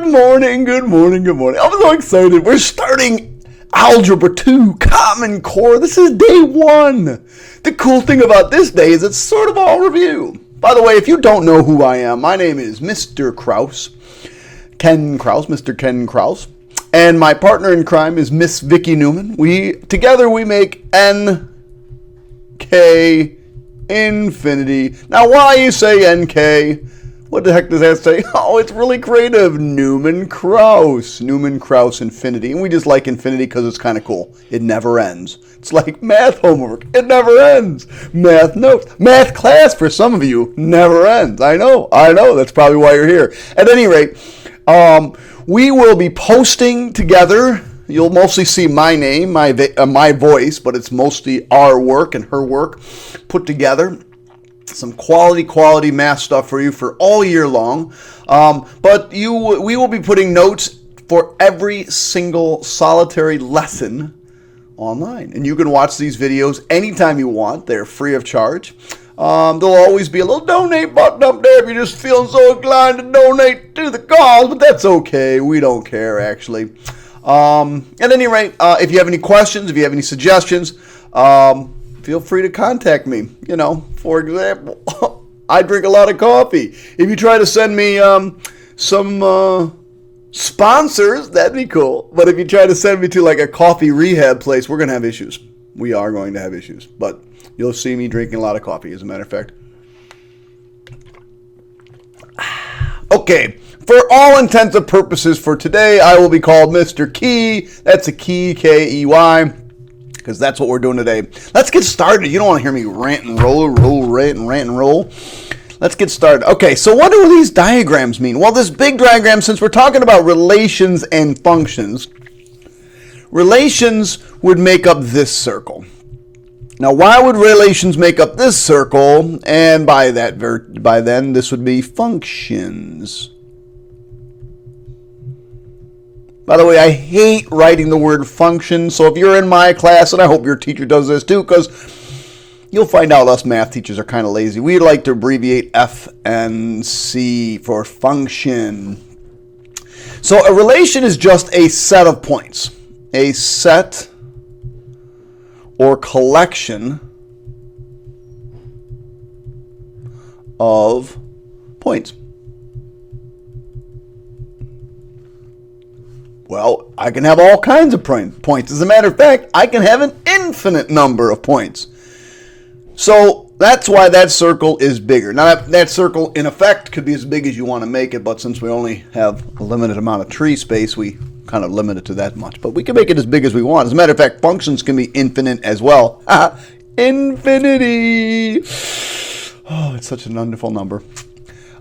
Good morning, good morning, good morning. I'm so excited. We're starting Algebra 2, Common Core. This is day 1. The cool thing about this day is it's sort of all review. By the way, if you don't know who I am, my name is Mr. Krause. Ken Krause, Mr. Ken Krause. And my partner in crime is Miss Vicky Newman. Together we make NK Infinity. Now, why you say NK? What the heck does that say? Oh, it's really creative. Newman Krause. Newman Krause Infinity. And we just like infinity because it's kind of cool. It never ends. It's like math homework. It never ends. Math notes. Math class for some of you never ends. I know. That's probably why you're here. At any rate, we will be posting together. You'll mostly see my name, my voice, but it's mostly our work and her work put together. Some quality math stuff for you for all year long. But we will be putting notes for every single solitary lesson online. And you can watch these videos anytime you want. They're free of charge. There'll always be a little donate button up there if you're just feeling so inclined to donate to the cause, but that's okay. We don't care, actually. At any rate, if you have any questions, if you have any suggestions, feel free to contact me. You know, for example, I drink a lot of coffee. If you try to send me some sponsors, that'd be cool. But if you try to send me to like a coffee rehab place, we're going to have issues. We are going to have issues. But you'll see me drinking a lot of coffee, as a matter of fact. Okay. For all intents and purposes for today, I will be called Mr. Key. That's a key, K-E-Y. Because that's what we're doing today. Let's get started. You don't want to hear me rant and roll. Let's get started. Okay, so what do these diagrams mean? Well, this big diagram, since we're talking about relations and functions, relations would make up this circle. Now, why would relations make up this circle? And by then, this would be functions. By the way, I hate writing the word function, so if you're in my class, and I hope your teacher does this too, because you'll find out us math teachers are kind of lazy. We like to abbreviate F and C for function. So a relation is just a set of points. A set or collection of points. Well, I can have all kinds of points. As a matter of fact, I can have an infinite number of points. So that's why that circle is bigger. Now, that circle, in effect, could be as big as you want to make it, but since we only have a limited amount of tree space, we kind of limit it to that much. But we can make it as big as we want. As a matter of fact, functions can be infinite as well. Infinity! Oh, it's such a wonderful number.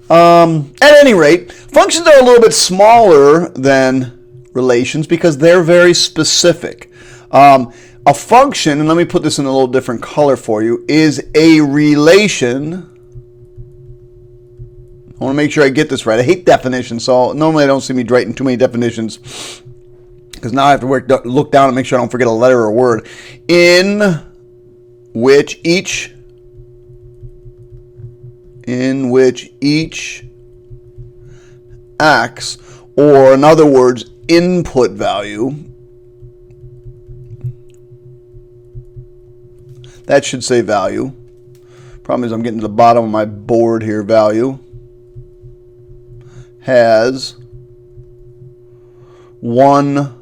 At any rate, functions are a little bit smaller than relations because they're very specific. A function, and let me put this in a little different color for you, is a relation. I want to make sure I get this right. I hate definitions, so normally I don't see me writing too many definitions because now I have to look down and make sure I don't forget a letter or a word. In which each x, or in other words, input value, that should say value. Problem is I'm getting to the bottom of my board here. Value has one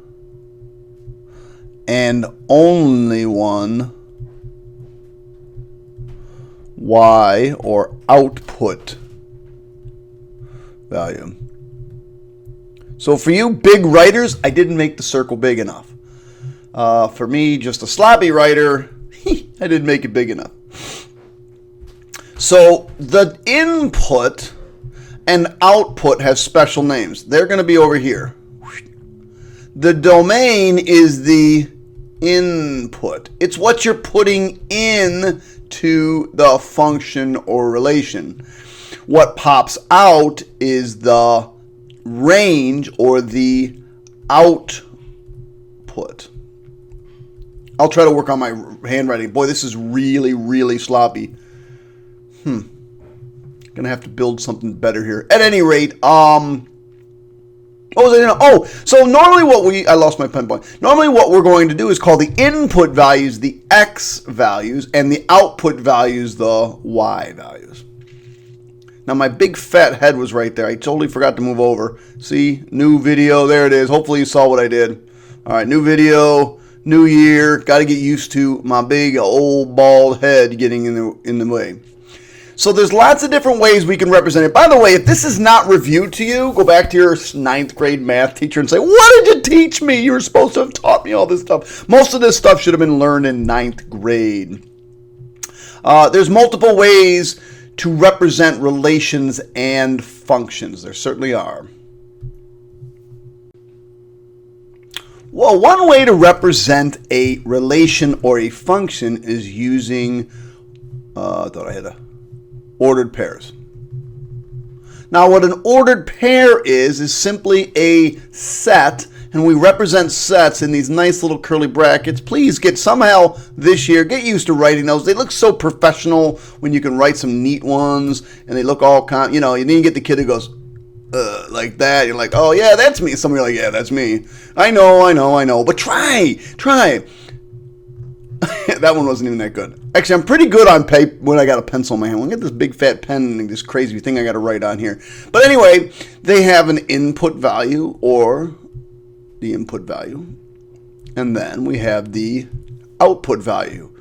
and only one y, or output value. So for you big writers, I didn't make the circle big enough. For me, just a sloppy writer, I didn't make it big enough. So the input and output have special names. They're going to be over here. The domain is the input. It's what you're putting in to the function or relation. What pops out is the range or the output. I'll try to work on my handwriting. Boy, this is really, really sloppy. Gonna have to build something better here. At any rate, What was I? Oh, so normally I lost my pen point. Normally what we're going to do is call the input values the x values and the output values the y values. Now my big fat head was right there. I totally forgot to move over. See, new video, there it is. Hopefully you saw what I did. All right, new video, new year. Got to get used to my big old bald head getting in the way. So there's lots of different ways we can represent it. By the way, if this is not reviewed to you, go back to your 9th grade math teacher and say, what did you teach me? You were supposed to have taught me all this stuff. Most of this stuff should have been learned in 9th grade. There's multiple ways to represent relations and functions. There certainly are. Well, one way to represent a relation or a function is using, I thought I had ordered pairs. Now what an ordered pair is simply a set, and we represent sets in these nice little curly brackets. Please get somehow this year, get used to writing those. They look so professional when you can write some neat ones, and they look all you know, and then you get the kid who goes, like that. You're like, oh yeah, that's me. Some of you are like, yeah, that's me. I know, but try. That one wasn't even that good. Actually, I'm pretty good on paper when I got a pencil in my hand. Look at this big fat pen and this crazy thing I got to write on here. But anyway, they have an input value or the input value. And then we have the output value.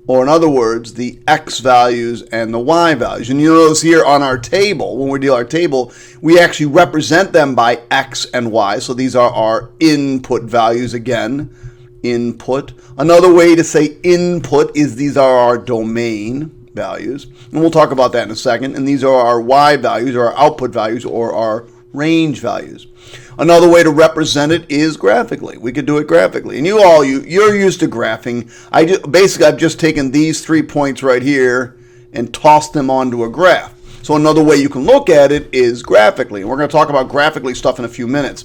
Or in other words, the x values and the y values. And you notice here on our table, when we do our table, we actually represent them by x and y. So these are our input values again. Input. Another way to say input is these are our domain values. And we'll talk about that in a second. And these are our y values or our output values or our range values. Another way to represent it is graphically. We could do it graphically. And you're used to graphing. Basically, I've just taken these 3 points right here and tossed them onto a graph. So another way you can look at it is graphically. And we're going to talk about graphically stuff in a few minutes.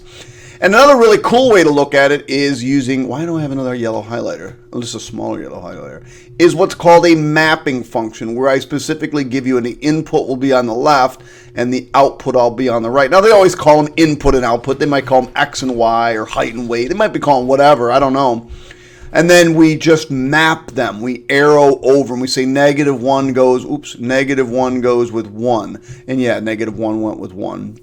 And another really cool way to look at it is using, why do I have another yellow highlighter? Oh, just a smaller yellow highlighter. Is what's called a mapping function, where I specifically give you the input will be on the left and the output will be on the right. Now, they always call them input and output. They might call them X and Y or height and weight. They might be calling whatever. I don't know. And then we just map them. We arrow over and we say -1 goes, -1 goes with 1. And yeah, -1 went with 1.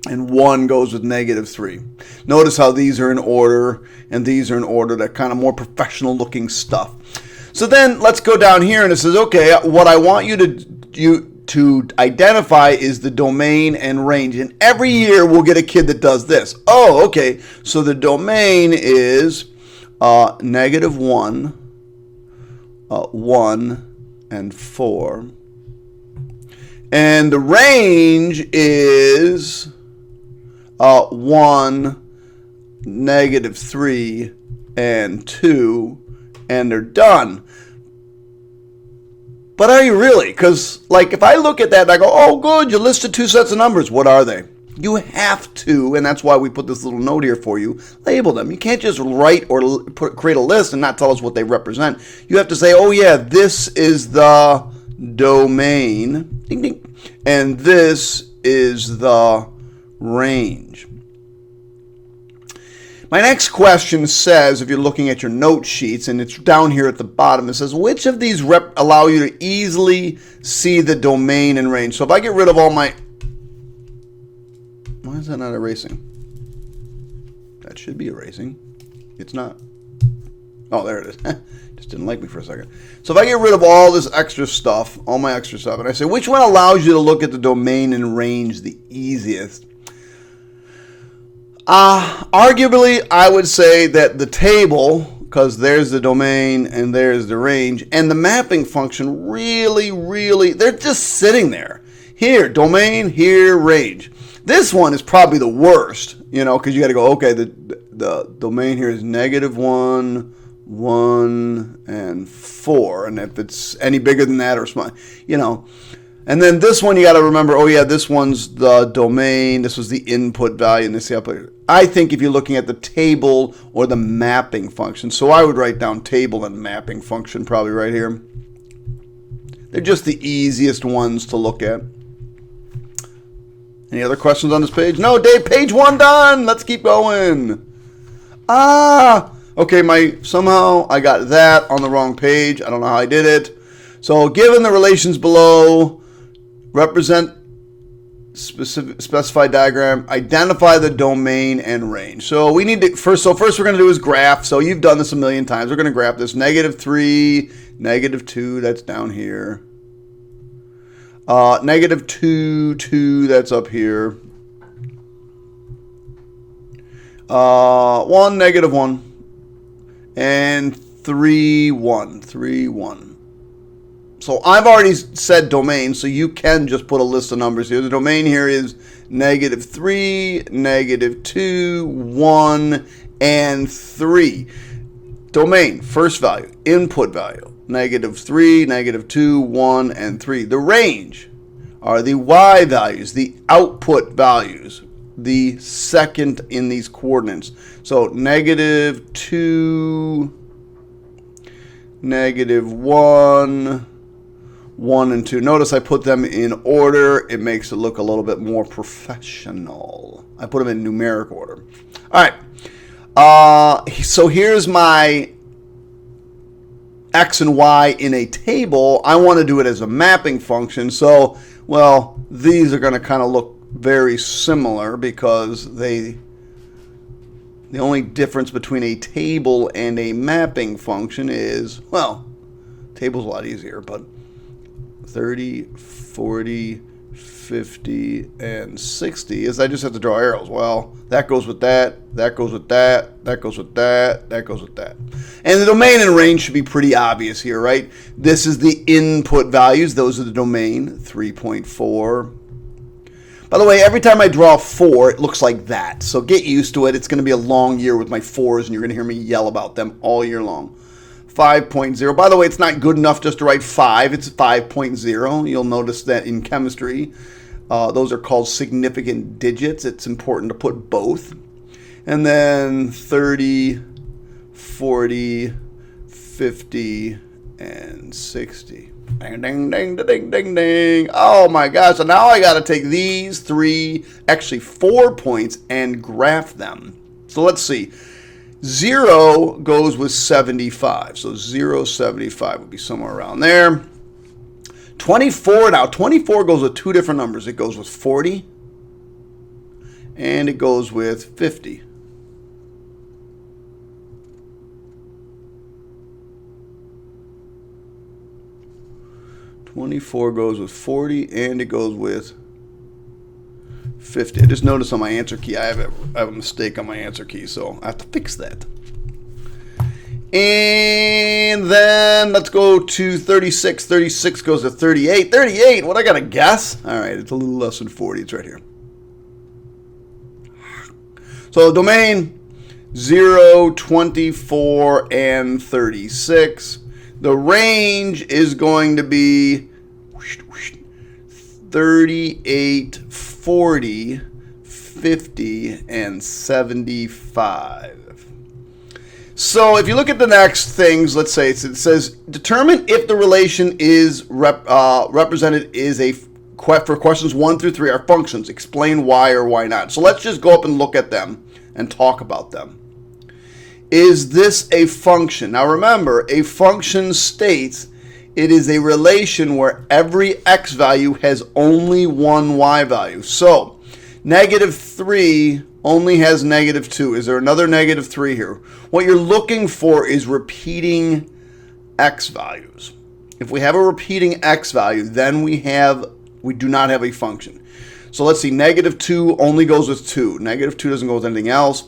And 1 goes with -3. Notice how these are in order and these are in order. That kind of more professional looking stuff. So then let's go down here and it says, okay, what I want you to identify is the domain and range. And every year we'll get a kid that does this. Oh, okay. So the domain is -1, 1, and 4. And the range is 1, -3, and 2, and they're done. But are you really? Because, like, if I look at that and I go, oh, good, you listed 2 sets of numbers. What are they? You have to, and that's why we put this little note here for you, label them. You can't just write or create a list and not tell us what they represent. You have to say, oh, yeah, this is the domain, ding, ding, and this is the range. My next question says, if you're looking at your note sheets, and it's down here at the bottom, it says, which of these allow you to easily see the domain and range? So if I get rid of all my... Why is that not erasing? That should be erasing. It's not. Oh, there it is. Just didn't like me for a second. So if I get rid of all this extra stuff, all my extra stuff, and I say, which one allows you to look at the domain and range the easiest? Arguably, I would say that the table, because there's the domain and there's the range, and the mapping function really, they're just sitting there. Here, domain, here, range. This one is probably the worst, because you got to go, okay, the domain here is -1, 1, and 4. And if it's any bigger than that or small, And then this one, you got to remember, oh yeah, this one's the domain. This was the input value, and this is the output. I think if you're looking at the table or the mapping function, so I would write down table and mapping function probably right here. They're just the easiest ones to look at. Any other questions on this page? No, Dave, page 1 done. Let's keep going. Okay, somehow I got that on the wrong page. I don't know how I did it. So given the relations below, represent specified diagram, identify the domain and range. So we need to first we're going to do is graph. So you've done this a million times. We're going to graph this -3, -2, that's down here. -2, 2, that's up here. 1, -1, and 3, 1, 3, 1. So I've already said domain, so you can just put a list of numbers here. The domain here is -3, -2, 1, and 3. Domain, first value, input value, -3, -2, 1, and 3. The range are the y values, the output values, the second in these coordinates. So -2, -1, 1 and 2. Notice I put them in order. It makes it look a little bit more professional. I put them in numeric order. All right. So here's my x and y in a table. I want to do it as a mapping function. So, well, these are going to kind of look very similar because the only difference between a table and a mapping function is, well, table's a lot easier, but 30, 40, 50, and 60 is I just have to draw arrows. Well, that goes with that, that goes with that, that goes with that, that goes with that. And the domain and range should be pretty obvious here, right? This is the input values. Those are the domain, 3.4. By the way, every time I draw 4, it looks like that. So get used to it. It's going to be a long year with my 4s, and you're going to hear me yell about them all year long. 5.0. By the way, it's not good enough just to write 5. It's 5.0. You'll notice that in chemistry, those are called significant digits. It's important to put both. And then 30, 40, 50, and 60. Ding, ding, ding, ding, ding, ding. Oh my gosh. So now I got to take these 4 points and graph them. So let's see. 0 goes with 75. So 0, 75 would be somewhere around there. 24 now. 24 goes with 2 different numbers. It goes with 40 and it goes with 50. '24 goes with 40 and it goes with 50. I just noticed on my answer key I have a mistake on my answer key, so I have to fix that. And then let's go to 36. 36 goes to 38. 38, what, I got to guess? All right, it's a little less than 40. It's right here. So domain 0, 24, and 36. The range is going to be 38, 40, 50, and 75. So if you look at the next things, let's say it says determine if the relation is represented is for questions 1 through 3 are functions. Explain why or why not. So let's just go up and look at them and talk about them. Is this a function? Now remember, a function states it is a relation where every x value has only one y value. So -3 only has -2. Is there another -3 here? What you're looking for is repeating x values. If we have a repeating x value, then we do not have a function. So let's see, -2 only goes with 2. -2 doesn't go with anything else.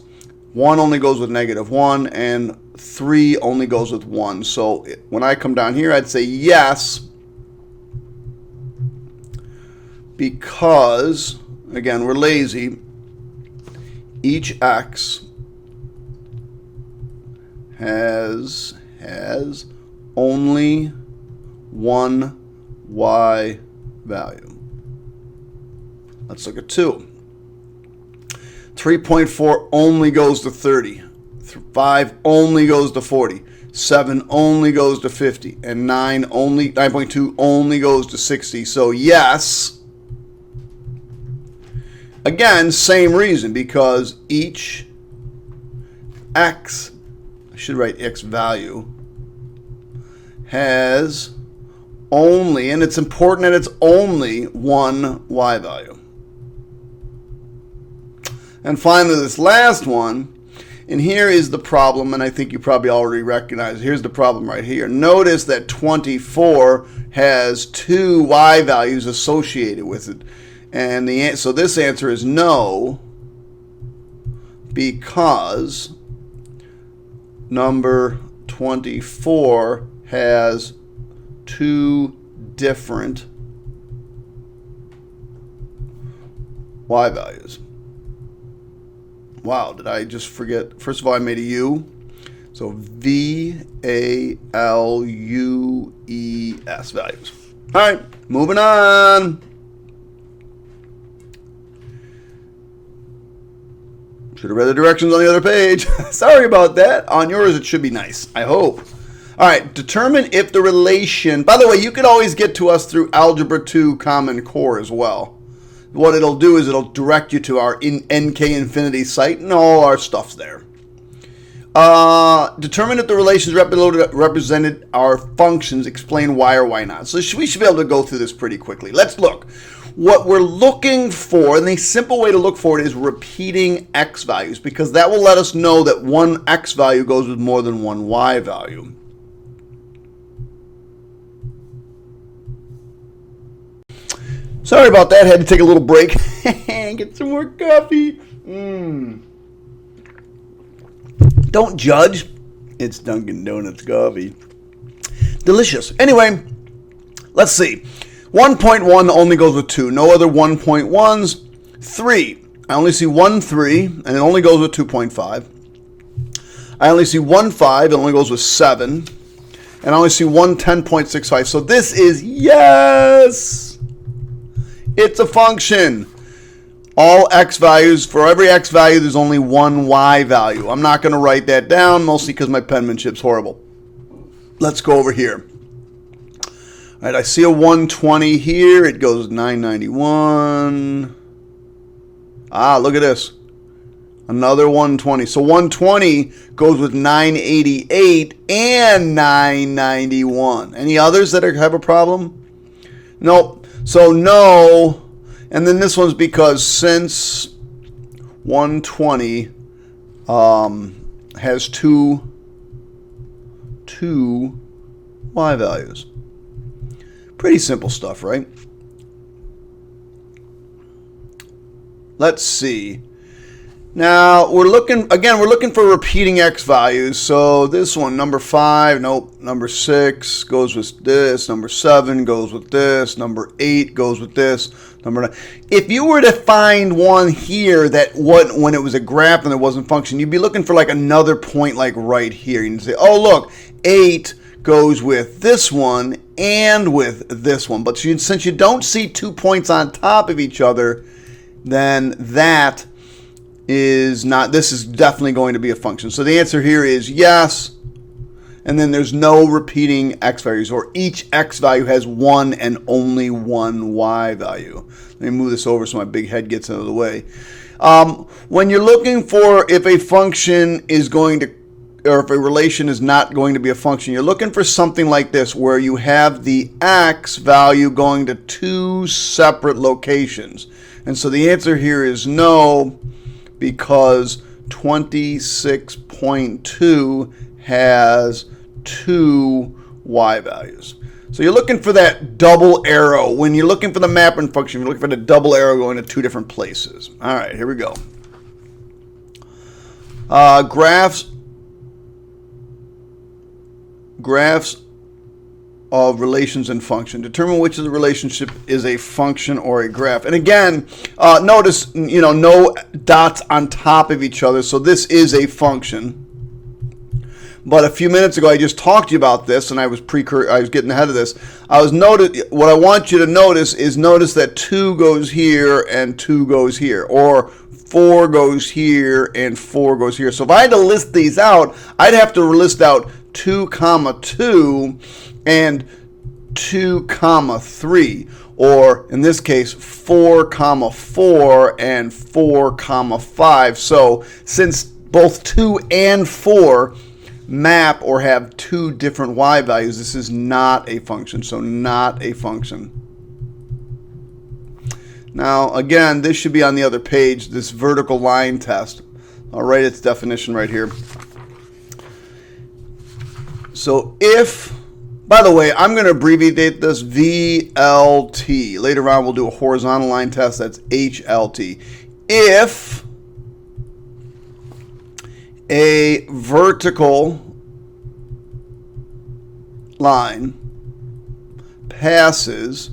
1 only goes with -1, and 3 only goes with 1. So when I come down here, I'd say yes, because, again, we're lazy. Each x has only one y value. Let's look at 2. 3.4 only goes to 30. 5 only goes to 40. 7 only goes to 50. And 9.2 only goes to 60. So yes, Again, same reason, because each x, I should write x value, has only, and it's important that it's only one y value. And finally, this last one, and here is the problem, and I think you probably already recognize. Here's the problem right here. Notice that 24 has two y values associated with it. And so this answer is no, because number 24 has two different y values. Wow, did I just forget? First of all, I made a U. So VALUES values. All right, moving on. Should have read the directions on the other page. Sorry about that. On yours, it should be nice, I hope. All right, determine if the relation... By the way, you can always get to us through Algebra 2 Common Core as well. What it'll do is it'll direct you to our NK Infinity site, and all our stuff's there. Determine if the relations represented are functions. Explain why or why not. So we should be able to go through this pretty quickly. Let's look. What we're looking for, and the simple way to look for it is repeating x values, because that will let us know that one x value goes with more than one y value. Sorry about that. Had to take a little break. Get some more coffee. Don't judge. It's Dunkin' Donuts coffee. Delicious. Anyway, let's see. 1.1 only goes with 2. No other 1.1s. 3. I only see 1 3, and it only goes with 2.5. I only see 1 5. It only goes with 7. And I only see 1 10.65. So this is yes. It's a function. All x values, for every x value, there's only one y value. I'm not going to write that down, mostly because my penmanship's horrible. Let's go over here. All right, I see a 120 here. It goes 991. Ah, look at this. Another 120. So 120 goes with 988 and 991. Any others that have a problem? Nope. So no. And then this one's because since 120 has two y values. Pretty simple stuff, right? Let's see. Now, we're looking for repeating x values. So this one, number 5, nope. Number 6 goes with this. Number 7 goes with this. Number 8 goes with this. Number 9. If you were to find one here that when it was a graph and it wasn't function, you'd be looking for like another point like right here. You'd say, oh, look, 8 goes with this one and with this one. But since you don't see 2 points on top of each other, then that is not, this is definitely going to be a function. So the answer here is yes. And then there's no repeating x values, or each x value has one and only one y value. Let me move this over so my big head gets out of the way. When you're looking for if a function is going to, or if a relation is not going to be a function, you're looking for something like this, where you have the x value going to 2 separate locations. And so the answer here is no, because 26.2 has 2 y values. So you're looking for that double arrow. When you're looking for the mapping function, you're looking for the double arrow going to 2 different places. All right, here we go. Graphs of relations and function. Determine which of the relationship is a function or a graph. And again, notice, no dots on top of each other. So this is a function. But a few minutes ago, I just talked to you about this, and I was getting ahead of this. What I want you to notice is that 2 goes here and 2 goes here, or 4 goes here and 4 goes here. So if I had to list these out, I'd have to list out 2, 2 and 2, 3. or in this case 4 comma 4 and 4 comma 5. So since both 2 and 4 map or have 2 different y values, this is not a function. So not a function. Now again, this should be on the other page, this vertical line test. I'll write its definition right here. So if, by the way, I'm going to abbreviate this VLT. Later on, we'll do a horizontal line test. That's HLT. If a vertical line passes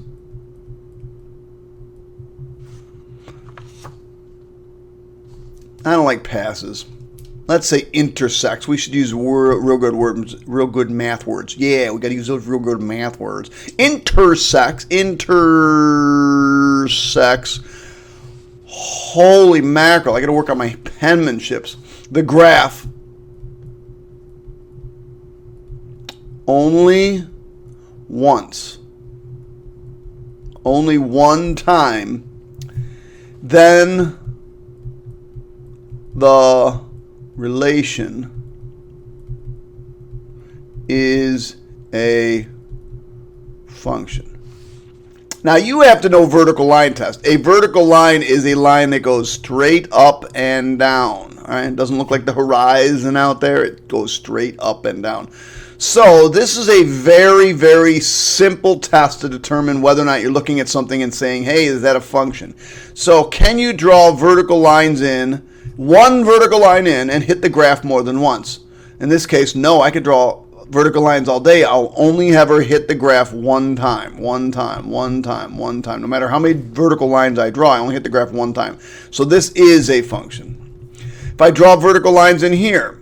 I don't like passes. Let's say intersects. We should use real good words, real good math words. Yeah, we got to use those real good math words. Intersects. Holy mackerel! I got to work on my penmanships. The graph only once, only one time, then the relation is a function. Now you have to know vertical line test. A vertical line is a line that goes straight up and down. All right? It doesn't look like the horizon out there. It goes straight up and down. So this is a very, very simple test to determine whether or not you're looking at something and saying, hey, is that a function? So can you draw vertical lines in, one vertical line in, and hit the graph more than once? In this case, no, I could draw vertical lines all day. I'll only ever hit the graph one time. No matter how many vertical lines I draw, I only hit the graph one time. So this is a function. If I draw vertical lines in here,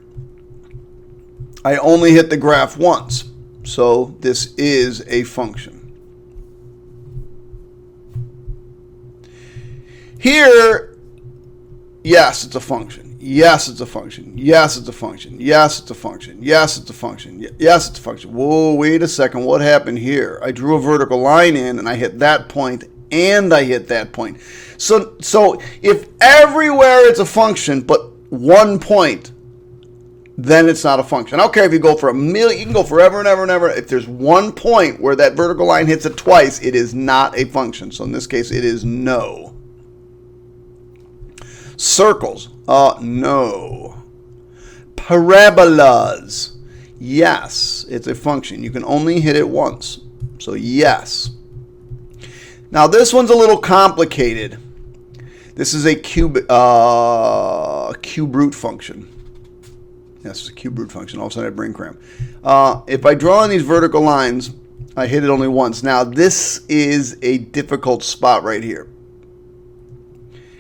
I only hit the graph once. So this is a function. Here, yes, it's a function. Yes, it's a function. Yes, it's a function. Yes, it's a function. Yes, it's a function. Yes, it's a function. Whoa, wait a second. What happened here? I drew a vertical line in, and I hit that point, and I hit that point. So if everywhere it's a function, but one point, then it's not a function. I don't care if you go for a million, you can go forever and ever and ever. If there's one point where that vertical line hits it twice, it is not a function. So in this case, it is no. Circles, no. Parabolas, yes, it's a function. You can only hit it once. So yes. Now this one's a little complicated. This is a cube root function. Yes, it's a cube root function. All of a sudden I have brain cramp. If I draw on these vertical lines, I hit it only once. Now this is a difficult spot right here.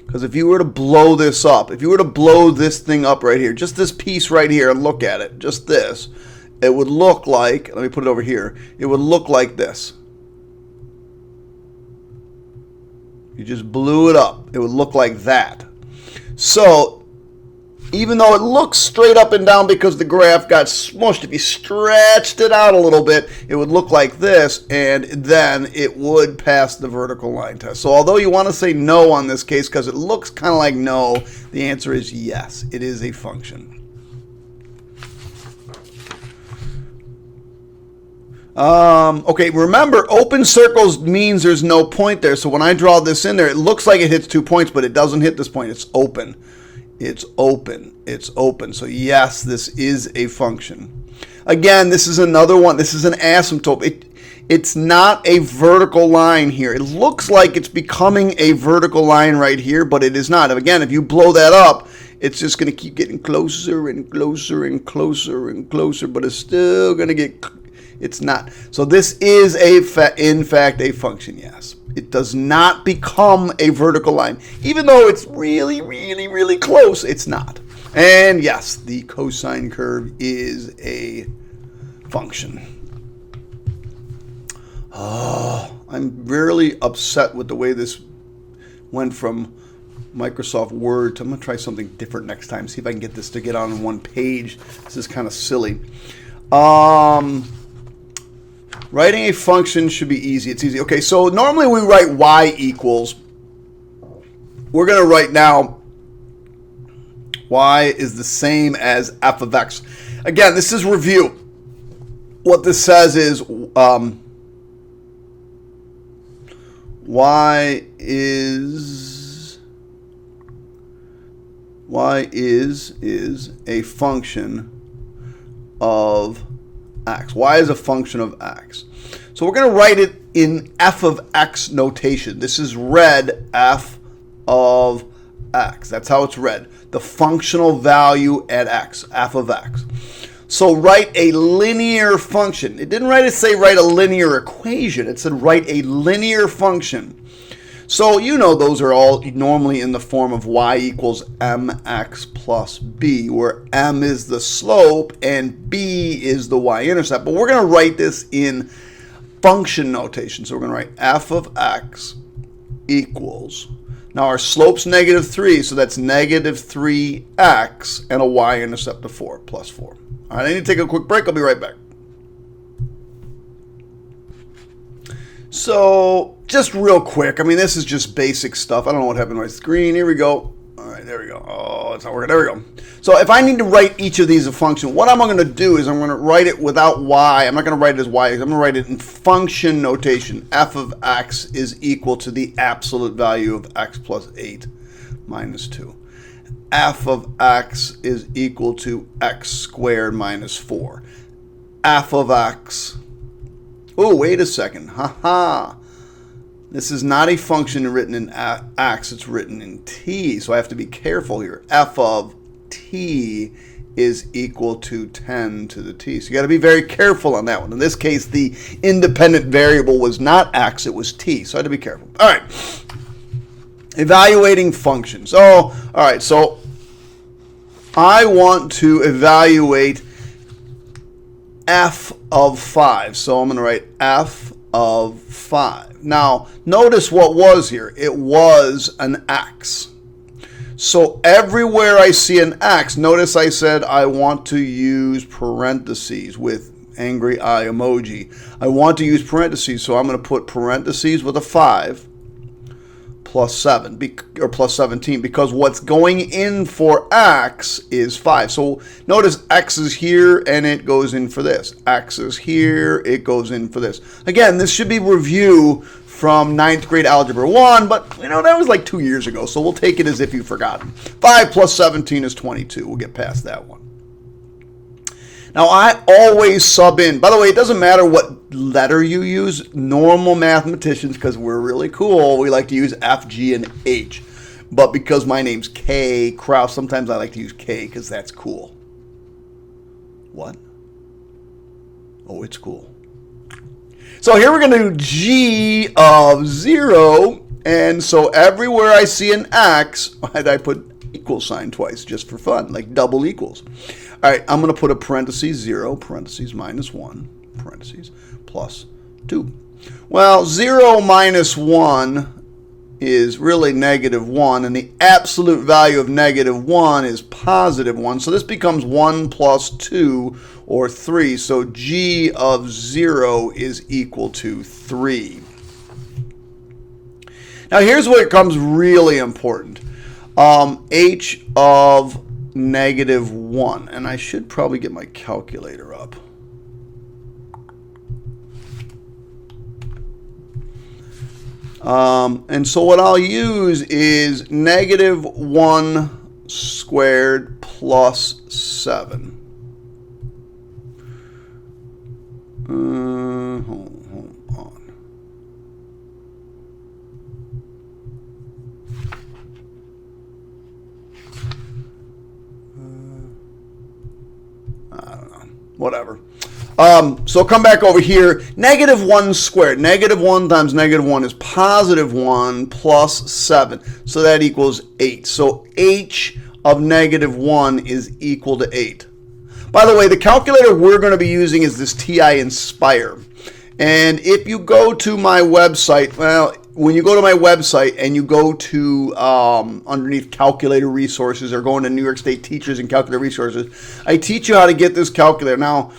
Because if you were to blow this up, if you were to blow this thing up right here, just this piece right here, and look at it, just this, it would look like, let me put it over here, it would look like this. You just blew it up, it would look like that. So, even though it looks straight up and down because the graph got smushed, if you stretched it out a little bit, it would look like this, and then it would pass the vertical line test. So although you want to say no on this case because it looks kind of like no, the answer is yes, it is a function. Okay, remember, open circles means there's no point there. So when I draw this in there, it looks like it hits 2 points, but it doesn't hit this point. It's open. It's open. It's open. So yes, this is a function. Again, this is another one. This is an asymptote. It's not a vertical line here. It looks like it's becoming a vertical line right here, but it is not. Again, if you blow that up, it's just going to keep getting closer and closer and closer and closer, but it's still going to get... It's not. So this is, in fact, a function, yes. It does not become a vertical line. Even though it's really, really, really close, it's not. And yes, the cosine curve is a function. Oh, I'm really upset with the way this went from Microsoft Word to... I'm going to try something different next time. See if I can get this to get on one page. This is kind of silly. Writing a function should be easy. It's easy. Okay, so normally we write y equals. We're going to write now y is the same as f of x. Again, this is review. What this says is y is a function of x. Y is a function of x. So we're going to write it in f of x notation. This is read f of x. That's how it's read. The functional value at x, f of x. So write a linear function. It didn't write a linear equation. It said write a linear function. So you know those are all normally in the form of y equals mx plus b, where m is the slope and b is the y-intercept. But we're going to write this in function notation. So we're going to write f of x equals. Now our slope's -3, so that's -3x and a y-intercept of 4 plus 4. All right, I need to take a quick break. I'll be right back. So just real quick, I mean, this is just basic stuff. I don't know what happened to my screen. Here we go. All right, there we go. Oh, it's not working. There we go. So if I need to write each of these a function, what I'm going to do is I'm going to write it without y. I'm not going to write it as y. I'm going to write it in function notation. F of x is equal to the absolute value of x plus 8 minus 2. F of x is equal to x squared minus 4. F of x. Oh, wait a second. Ha. This is not a function written in x. It's written in t. So I have to be careful here. F of t is equal to 10 to the t. So you got to be very careful on that one. In this case, the independent variable was not x. It was t. So I had to be careful. All right. Evaluating functions. Oh, all right. So I want to evaluate f of 5. So I'm going to write f of 5. Now, notice what was here. It was an x. So everywhere I see an x, notice I said I want to use parentheses with angry eye emoji. I want to use parentheses, so I'm going to put parentheses with a 5 plus 7 or plus 17, because what's going in for x is 5. So notice x is here and it goes in for this. X is here, it goes in for this. Again, this should be review from 9th grade Algebra 1, but you know, that was like 2 years ago, so we'll take it as if you've forgotten. 5 plus 17 is 22. We'll get past that one. Now, I always sub in. By the way, it doesn't matter what letter you use. Normal mathematicians, because we're really cool, we like to use F, G, and H. But because my name's K, Krause, sometimes I like to use K because that's cool. What? Oh, it's cool. So here we're going to do G of 0. And so everywhere I see an X, I put equal sign twice just for fun, like double equals. All right, I'm going to put a parentheses 0, parentheses minus 1, parentheses plus 2. Well, 0 minus 1 is really -1, and the absolute value of -1 is +1. So this becomes 1 plus 2, or 3. So G of 0 is equal to 3. Now here's where it becomes really important. H of -1, and I should probably get my calculator up. And so what I'll use is -1 squared plus 7. Hold on. I don't know. Whatever. So come back over here. -1 squared. -1 times -1 is +1 plus 7. So that equals 8. So H of -1 is equal to 8. By the way, the calculator we're going to be using is this TI Inspire. And if you go to my website, well, when you go to my website and you go to underneath calculator resources, or go into New York State Teachers and Calculator Resources, I teach you how to get this calculator. Now,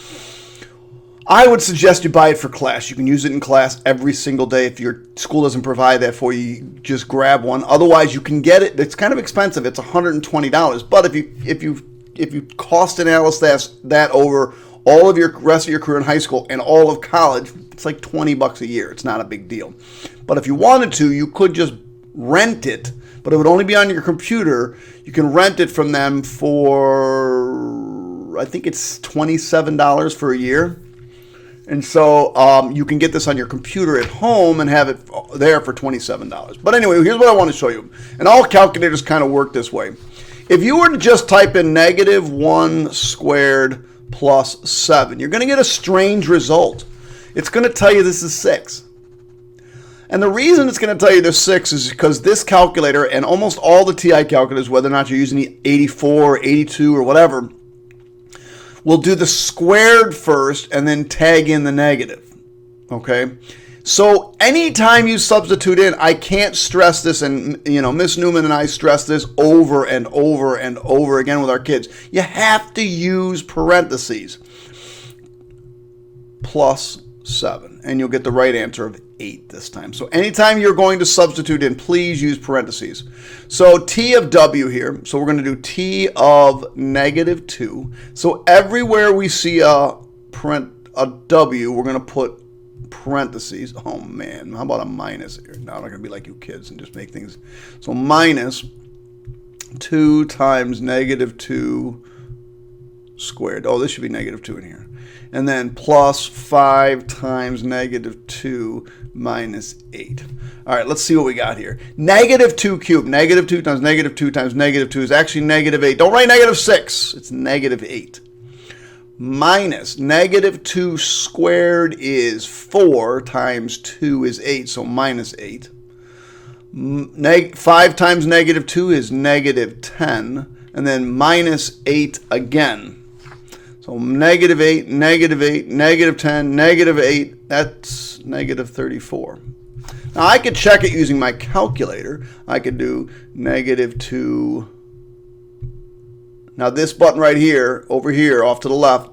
I would suggest you buy it for class. You can use it in class every single day. If your school doesn't provide that for you, just grab one. Otherwise, you can get it. It's kind of expensive. It's $120. But if you cost analyze that over all of your rest of your career in high school and all of college, it's like $20 a year. It's not a big deal. But if you wanted to, you could just rent it, but it would only be on your computer. You can rent it from them for, I think it's $27 for a year. And so you can get this on your computer at home and have it there for $27. But anyway, here's what I want to show you. And all calculators kind of work this way. If you were to just type in -1 squared plus 7, you're going to get a strange result. It's going to tell you this is 6. And the reason it's going to tell you there's 6 is because this calculator and almost all the TI calculators, whether or not you're using the 84 or 82 or whatever, will do the squared first and then tag in the negative. Okay? So anytime you substitute in, I can't stress this, and Miss Newman and I stress this over and over and over again with our kids. You have to use parentheses. Plus 7, and you'll get the right answer of 8 this time. So anytime you're going to substitute in, please use parentheses. So T of W here, so we're going to do T of -2. So everywhere we see a W, we're going to put parentheses. Oh man, how about a minus here? Now I'm not going to be like you kids and just make things. So minus 2 times -2 squared. Oh, this should be -2 in here. And then plus 5 times -2 minus 8. All right, let's see what we got here. -2 cubed. -2 times -2 times -2 is actually -8. Don't write -6. It's -8. Minus -2 squared is 4 times 2 is 8, so minus 8. 5 times -2 is -10. And then minus 8 again. So -8, -8, -10, -8, that's -34. Now I could check it using my calculator. I could do -2. Now this button right here, over here, off to the left,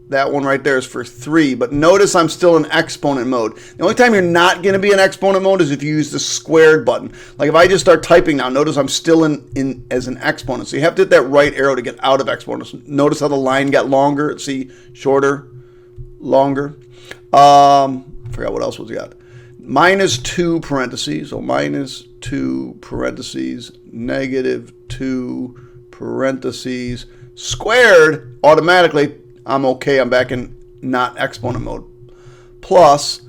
that one right there is for 3. But notice I'm still in exponent mode. The only time you're not going to be in exponent mode is if you use the squared button. Like if I just start typing now, notice I'm still in as an exponent. So you have to hit that right arrow to get out of exponents. Notice how the line got longer. See, shorter, longer. Forgot what else was got. -2 parentheses. So -2 parentheses, -2 parentheses, squared automatically. I'm okay. I'm back in not exponent mode. Plus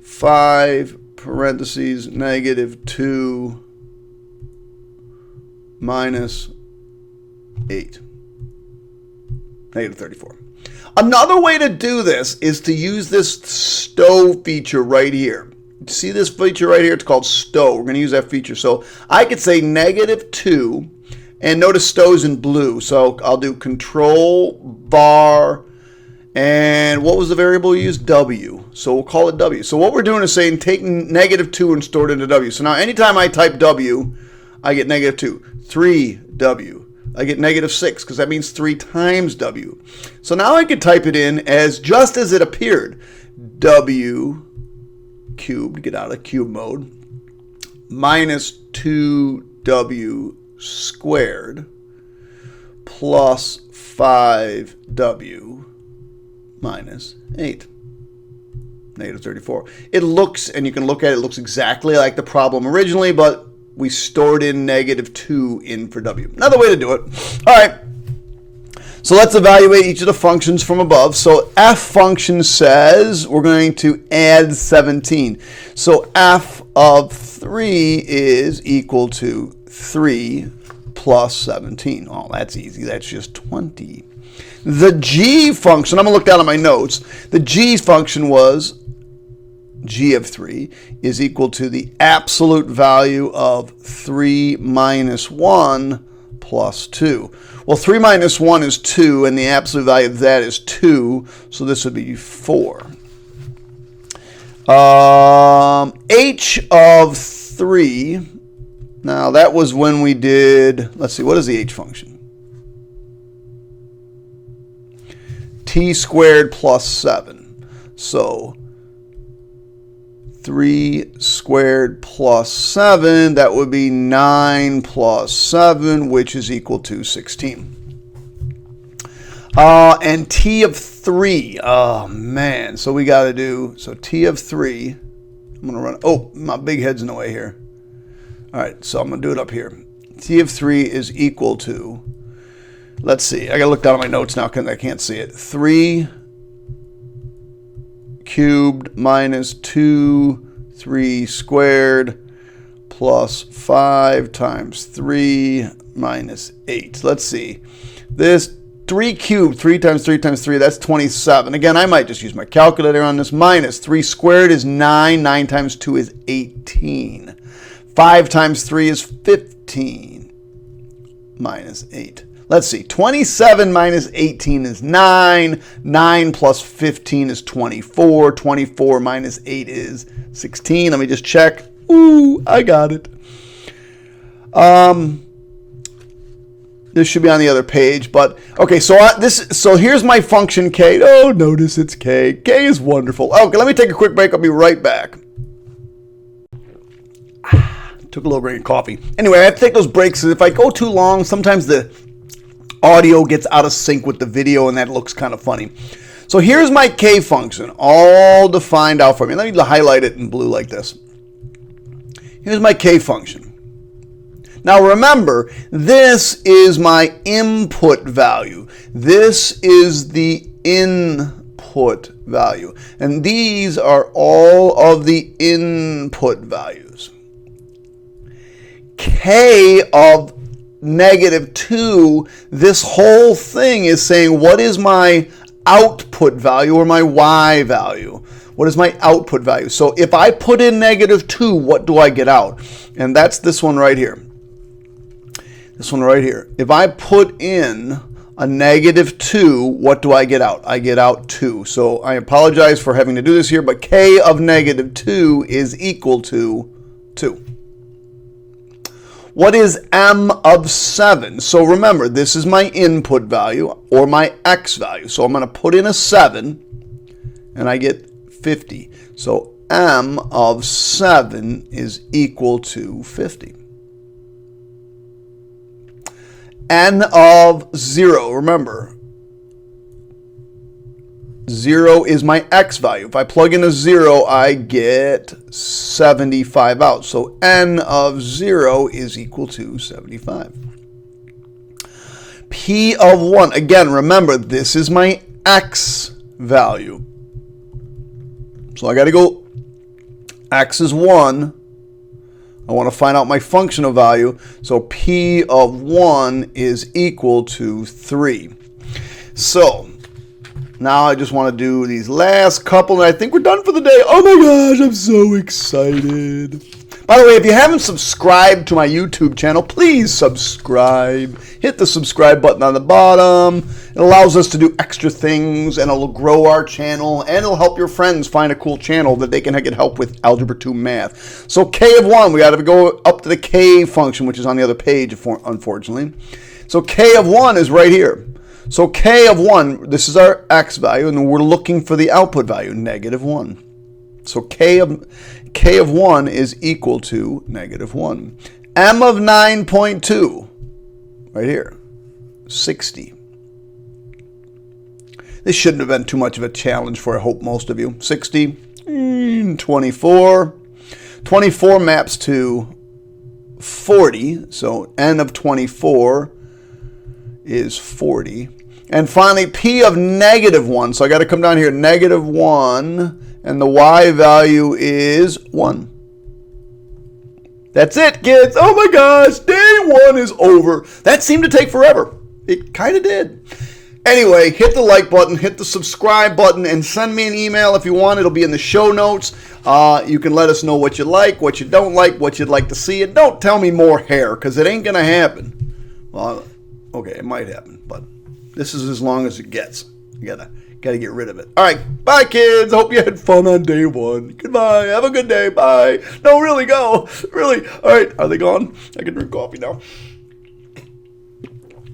5 parentheses -2 minus 8. -34. Another way to do this is to use this stow feature right here. See this feature right here? It's called stow. We're going to use that feature. So I could say -2. And notice stow's in blue, so I'll do control bar, and what was the variable we used? W. So we'll call it W. So what we're doing is saying take -2 and store it into W. So now anytime I type W, I get -2. 3W. I get -6 because that means 3 times W. So now I could type it in as just as it appeared. W cubed, get out of cube mode, minus 2W squared plus 5W minus 8. -34. It looks, and you can look at it, it looks exactly like the problem originally, but we stored in -2 in for W. Another way to do it. All right. So let's evaluate each of the functions from above. So f function says we're going to add 17. So f of 3 is equal to 3 plus 17. Oh, that's easy. That's just 20. The g function, I'm going to look down at my notes. The g function was g of 3 is equal to the absolute value of 3 minus 1 plus 2. Well, 3 minus 1 is 2, and the absolute value of that is 2, so this would be 4. H of 3, now that was when we did, let's see, what is the h function? T squared plus 7. So 3 squared plus 7, that would be 9 plus 7, which is equal to 16. And t of 3, oh man, so we got to do, so t of 3, I'm going to run, oh, my big head's in the way here. All right, so I'm going to do it up here. T of 3 is equal to, let's see, I got to look down at my notes now because I can't see it. 3 cubed minus 3 squared plus 5 times 3 minus 8. Let's see. This 3 cubed, 3 times 3 times 3, that's 27. Again, I might just use my calculator on this. Minus 3 squared is 9. 9 times 2 is 18. 5 times 3 is 15. Minus 8. Let's see. 27 minus 18 is 9. 9 plus 15 is 24. 24 minus 8 is 16. Let me just check. Ooh, I got it. This should be on the other page, but okay. So here's my function k. Oh, notice it's k. K is wonderful. Okay, let me take a quick break. I'll be right back. Took a little drink of coffee. Anyway, I have to take those breaks. If I go too long, sometimes the audio gets out of sync with the video, and that looks kind of funny. So here's my k function, all defined out for me. Let me highlight it in blue like this. Here's my k function. Now remember, this is my input value. This is the input value. And these are all of the input values. K of -2, this whole thing is saying, what is my output value or my y value? What is my output value? So if I put in -2, what do I get out? And that's this one right here. This one right here. If I put in a -2, what do I get out? I get out 2. So I apologize for having to do this here, but k of -2 is equal to 2. What is m of 7? So remember, this is my input value or my x value. So I'm going to put in a 7 and I get 50. So m of 7 is equal to 50. N of 0, remember, 0 is my x value. If I plug in a 0, I get 75 out. So n of 0 is equal to 75. P of 1, again, remember, this is my x value. So I got to go, x is 1. I want to find out my functional value. So P of 1 is equal to 3. So now I just want to do these last couple, and I think we're done for the day. Oh my gosh, I'm so excited. By the way, if you haven't subscribed to my YouTube channel, please subscribe. Hit the subscribe button on the bottom. It allows us to do extra things, and it'll grow our channel, and it'll help your friends find a cool channel that they can get help with Algebra 2 math. So k of 1, we got to go up to the k function, which is on the other page, unfortunately. So k of 1 is right here. So k of 1, this is our x value, and we're looking for the output value, -1. So k of 1 is equal to -1. M of 9.2, right here, 60. This shouldn't have been too much of a challenge for, I hope, most of you. 60, 24. 24 maps to 40, so n of 24 is 40. And finally, p of -1, so I got to come down here, -1, and the y value is 1. That's it, kids. Oh my gosh, day 1 is over. That seemed to take forever. It kind of did. Anyway, hit the like button, hit the subscribe button, and send me an email if you want. It'll be in the show notes. You can let us know what you like, what you don't like, what you'd like to see. And don't tell me more hair, because it ain't going to happen. Well, okay, it might happen, but this is as long as it gets. You gotta get rid of it. All right, bye, kids. Hope you had fun on day 1. Goodbye. Have a good day. Bye. No, really, go. Really. All right, are they gone? I can drink coffee now.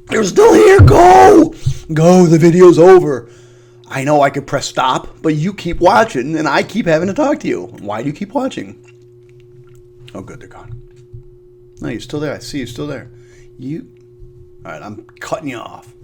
They're still here. Go. Go. The video's over. I know I could press stop, but you keep watching, and I keep having to talk to you. Why do you keep watching? Oh, good, they're gone. No, you're still there. I see you're still there. All right, I'm cutting you off.